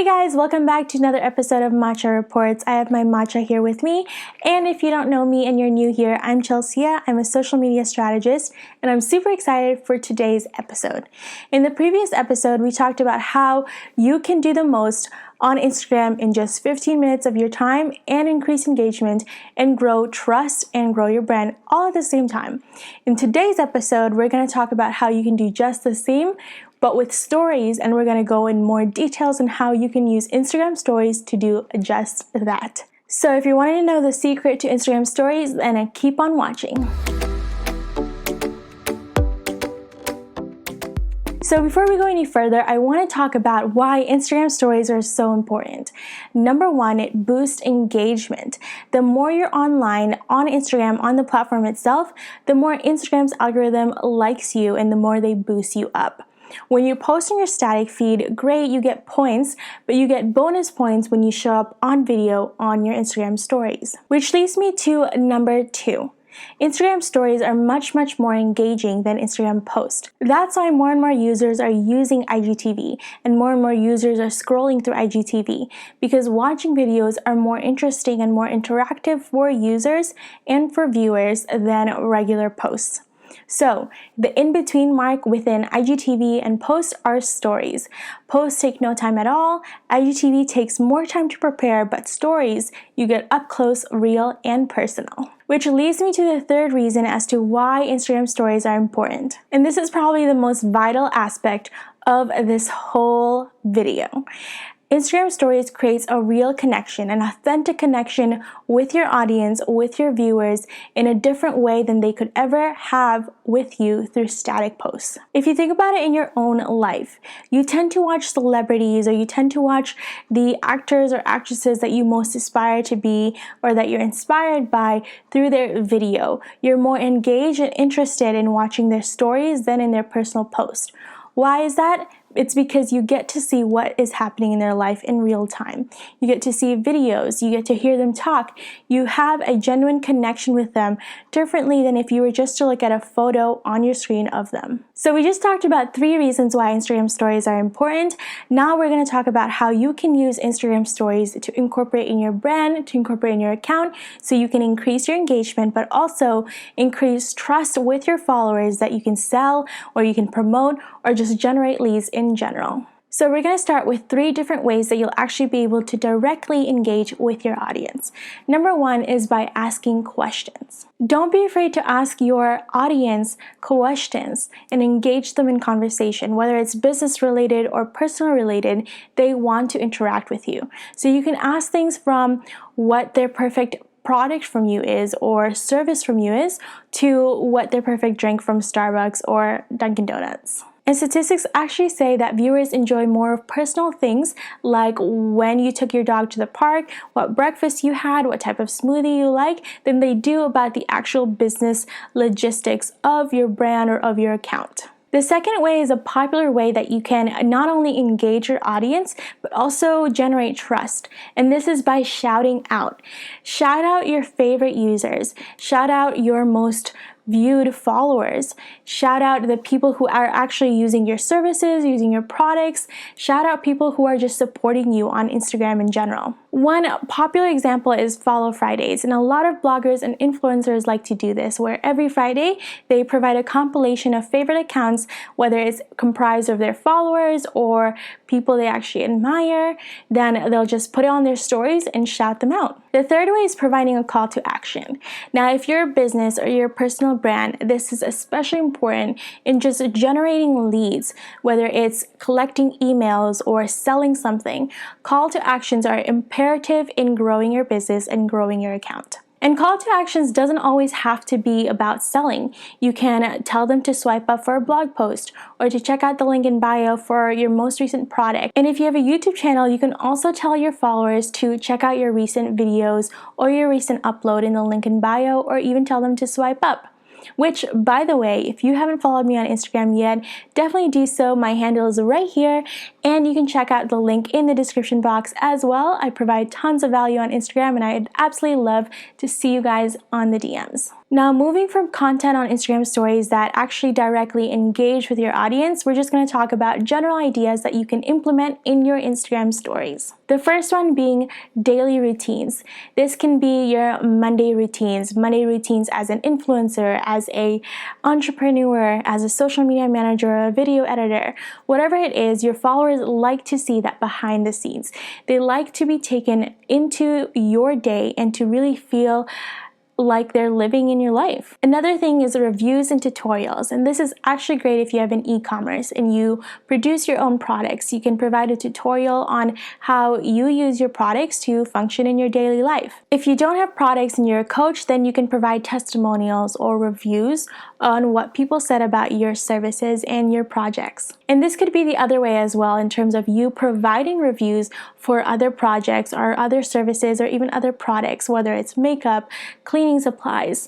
guys, welcome back to another episode of Matcha Reports. I have my matcha here with me, and if you don't know me and you're new here, I'm Chelsea. I'm a social media strategist, and I'm super excited for today's episode. In the previous episode, we talked about how you can do the most on Instagram in just 15 minutes of your time and increase engagement and grow trust and grow your brand all at the same time. In today's episode, we're going to talk about how you can do just the same but with stories, and we're going to go in more details on how you can use Instagram stories to do just that. So if you're wanting to know the secret to Instagram stories, then keep on watching. So before we go any further, I want to talk about why Instagram stories are so important. Number one, it boosts engagement. The more you're online, on Instagram, on the platform itself, the more Instagram's algorithm likes you and the more they boost you up. When you post on your static feed, great, you get points, but you get bonus points when you show up on video on your Instagram stories. Which leads me to number two. Instagram stories are much more engaging than Instagram posts. That's why more and more users are using IGTV and more users are scrolling through IGTV, because watching videos are more interesting and more interactive for users and for viewers than regular posts. So, the in-between mark within IGTV and posts are stories. Posts take no time at all, IGTV takes more time to prepare, but stories, you get up close, real, and personal. Which leads me to the third reason as to why Instagram stories are important. And this is probably the most vital aspect of this whole video. Instagram stories creates a real connection, an authentic connection with your audience, with your viewers in a different way than they could ever have with you through static posts. If you think about it in your own life, you tend to watch celebrities or you tend to watch the actors or actresses that you most aspire to be or that you're inspired by through their video. You're more engaged and interested in watching their stories than in their personal post. Why is that? It's because you get to see what is happening in their life in real time. You get to see videos, you get to hear them talk. You have a genuine connection with them differently than if you were just to look at a photo on your screen of them. So we just talked about 3 reasons why Instagram stories are important. Now we're going to talk about how you can use Instagram stories to incorporate in your brand, to incorporate in your account, so you can increase your engagement, but also increase trust with your followers that you can sell or you can promote or just generate leads in general. So we're going to start with 3 different ways that you'll actually be able to directly engage with your audience. Number 1 is by asking questions. Don't be afraid to ask your audience questions and engage them in conversation. Whether it's business related or personal related, they want to interact with you. So you can ask things from what their perfect product from you is or service from you is to what their perfect drink from Starbucks or Dunkin' Donuts. And statistics actually say that viewers enjoy more of personal things like when you took your dog to the park, what breakfast you had, what type of smoothie you like, than they do about the actual business logistics of your brand or of your account. The second way is a popular way that you can not only engage your audience, but also generate trust. And this is by shouting out. Shout out your favorite users. Shout out your most viewed followers. Shout out the people who are actually using your services, using your products. Shout out people who are just supporting you on Instagram in general. One popular example is Follow Fridays, and a lot of bloggers and influencers like to do this, where every Friday they provide a compilation of favorite accounts, whether it's comprised of their followers or people they actually admire. Then they'll just put it on their stories and shout them out. The third way is providing a call to action. Now, if you're a business or your personal brand, this is especially important in just generating leads, whether it's collecting emails or selling something. Call to actions are imperative in growing your business and growing your account. And call to actions doesn't always have to be about selling. You can tell them to swipe up for a blog post or to check out the link in bio for your most recent product. And if you have a YouTube channel, you can also tell your followers to check out your recent videos or your recent upload in the link in bio, or even tell them to swipe up. Which, by the way, if you haven't followed me on Instagram yet, definitely do so. My handle is right here. And you can check out the link in the description box as well. I provide tons of value on Instagram, and I'd absolutely love to see you guys on the DMs. Now, moving from content on Instagram stories that actually directly engage with your audience, we're just going to talk about general ideas that you can implement in your Instagram stories. The first one being daily routines. This can be your Monday routines as an influencer, as an entrepreneur, as a social media manager, or a video editor. Whatever it is, your followers like to see that behind the scenes. They like to be taken into your day and to really feel like they're living in your life. Another thing is reviews and tutorials, and this is actually great if you have an e-commerce and you produce your own products. You can provide a tutorial on how you use your products to function in your daily life. If you don't have products and you're a coach, then you can provide testimonials or reviews on what people said about your services and your projects. And this could be the other way as well, in terms of you providing reviews for other projects or other services or even other products, whether it's makeup, cleaning supplies,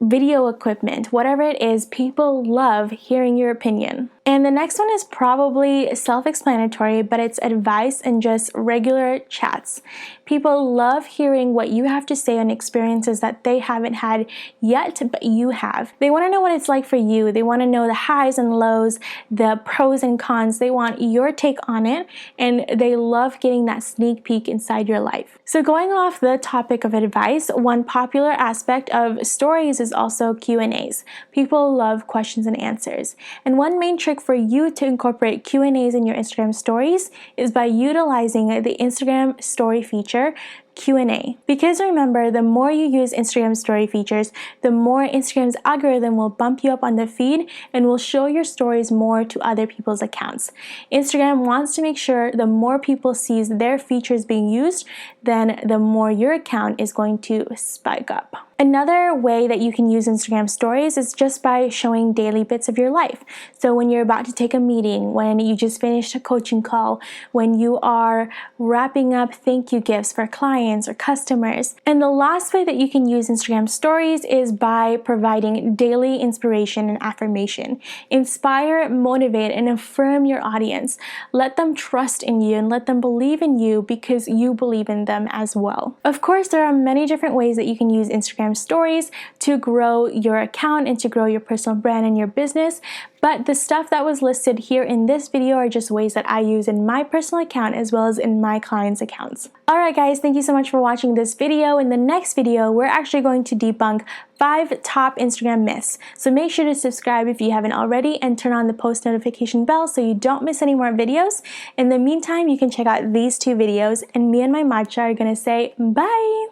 video equipment, whatever it is. People love hearing your opinion. And the next one is probably self-explanatory, but it's advice and just regular chats. People love hearing what you have to say on experiences that they haven't had yet, but you have. They want to know what it's like for you. They want to know the highs and lows, the pros and cons. They want your take on it, and they love getting that sneak peek inside your life. So going off the topic of advice, one popular aspect of stories is also Q&As. People love questions and answers. And one main trick for you to incorporate Q&As in your Instagram stories is by utilizing the Instagram story feature Q&A. Because remember, the more you use Instagram story features, the more Instagram's algorithm will bump you up on the feed and will show your stories more to other people's accounts. Instagram wants to make sure the more people sees their features being used, then the more your account is going to spike up. Another way that you can use Instagram stories is just by showing daily bits of your life. So when you're about to take a meeting, when you just finished a coaching call, when you are wrapping up thank you gifts for clients or customers. And the last way that you can use Instagram stories is by providing daily inspiration and affirmation. Inspire, motivate, and affirm your audience. Let them trust in you and let them believe in you because you believe in them as well. Of course, there are many different ways that you can use Instagram stories to grow your account and to grow your personal brand and your business. But the stuff that was listed here in this video are just ways that I use in my personal account as well as in my clients' accounts. Alright guys, thank you so much for watching this video. In the next video, we're actually going to debunk 5 top Instagram myths. So make sure to subscribe if you haven't already and turn on the post notification bell so you don't miss any more videos. In the meantime, you can check out these 2 videos, and me and my matcha are gonna say bye!